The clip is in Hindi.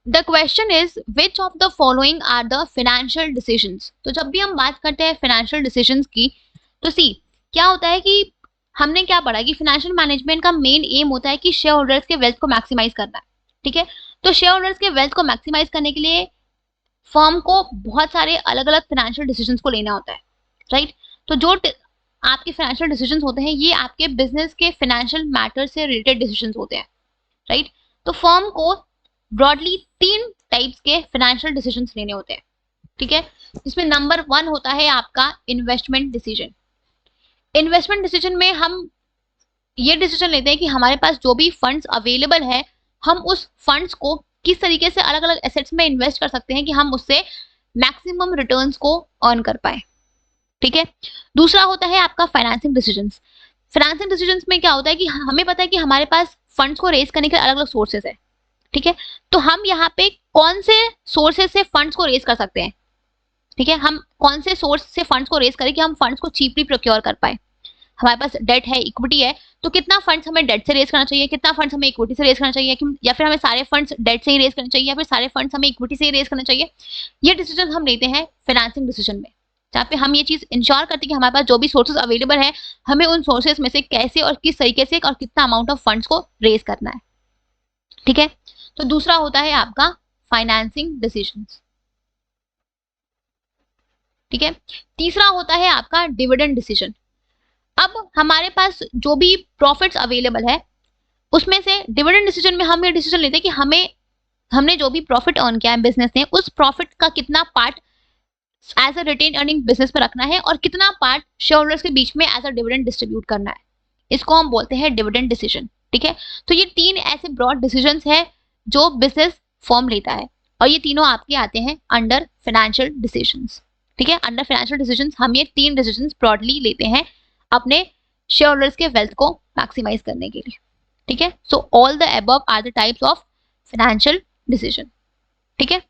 The question is which of the following are the financial decisions. तो जब भी हम बात करते हैं फाइनेंशियल डिसीजंस की, तो सी क्या होता है कि हमने क्या पढ़ा कि फाइनेंशियल मैनेजमेंट का मेन एम होता है कि शेयर होल्डर्स के वेल्थ को मैक्सिमाइज करना है, ठीक है। तो शेयर होल्डर्स के वेल्थ को मैक्सिमाइज करने के लिए फर्म को बहुत सारे अलग अलग फाइनेंशियल डिसीजंस को लेना होता है, राइट। तो जो आपके फाइनेंशियल डिसीजंस होते हैं ये आपके बिजनेस के फाइनेंशियल मैटर से रिलेटेड डिसीजंस होते हैं, राइट। तो फर्म को ब्रॉडली 3 टाइप्स के फाइनेंशियल डिसीजंस लेने होते हैं, ठीक है। इसमें नंबर 1 होता है आपका इन्वेस्टमेंट डिसीजन। इन्वेस्टमेंट डिसीजन में हम ये डिसीजन लेते हैं कि हमारे पास जो भी फंड्स अवेलेबल है हम उस फंड्स को किस तरीके से अलग अलग एसेट्स में इन्वेस्ट कर सकते हैं कि हम उससे मैक्सिमम रिटर्न्स को अर्न कर पाए, ठीक है। दूसरा होता है आपका फाइनेंसिंग डिसीजंस। फाइनेंसिंग डिसीजंस में क्या होता है कि हमें पता है कि हमारे पास फंड्स को रेज करने के अलग अलग सोर्सेस है, ठीक है। तो हम यहाँ पे कौन से सोर्सेस से फंड्स को रेज कर सकते हैं, ठीक है। हम कौन से सोर्स से फंड्स को रेज करें कि हम फंड्स को चीपली प्रोक्योर कर पाए। हमारे पास डेट है, इक्विटी है, तो कितना फंड्स हमें डेट से रेज करना चाहिए, कितना फंड्स हमें इक्विटी से रेज करना चाहिए, या फिर हमें सारे फंड्स डेट से ही रेज करने चाहिए, या फिर सारे फंड्स हमें इक्विटी से ही रेज करना चाहिए। ये डिसीजन हम लेते हैं फाइनेंसिंग डिसीजन में, जहाँ पे हम ये चीज इंश्योर करते हैं कि हमारे पास जो भी सोर्सेज अवेलेबल है हमें उन सोर्सेज में से कैसे और किस तरीके से और कितना अमाउंट ऑफ फंड्स को रेज करना है, ठीक है। तो दूसरा होता है आपका फाइनेंसिंग डिसीजंस, ठीक है। तीसरा होता है आपका डिविडेंड डिसीजन। अब हमारे पास जो भी प्रॉफिट्स अवेलेबल है उसमें से डिविडेंड डिसीजन में हम ये डिसीजन लेते हैं कि हमने जो भी प्रॉफिट अर्न किया है बिजनेस ने उस प्रॉफिट का कितना part as a retain earning business में रखना है और कितना पार्ट शेयर होल्डर्स के बीच में एज अ डिविडेंड डिस्ट्रीब्यूट करना है। इसको हम बोलते हैं डिविडेंड डिसीजन, ठीक है। तो ये 3 ऐसे ब्रॉड डिसीजंस है जो बिजनेस फॉर्म लेता है और ये तीनों आपके आते हैं अंडर फाइनेंशियल डिसीजंस, ठीक है। अंडर फाइनेंशियल डिसीजंस हम ये 3 डिसीजंस ब्रॉडली लेते हैं अपने शेयर होल्डर्स के वेल्थ को मैक्सिमाइज करने के लिए, ठीक है। So all the above are the types of financial decision, ठीक है।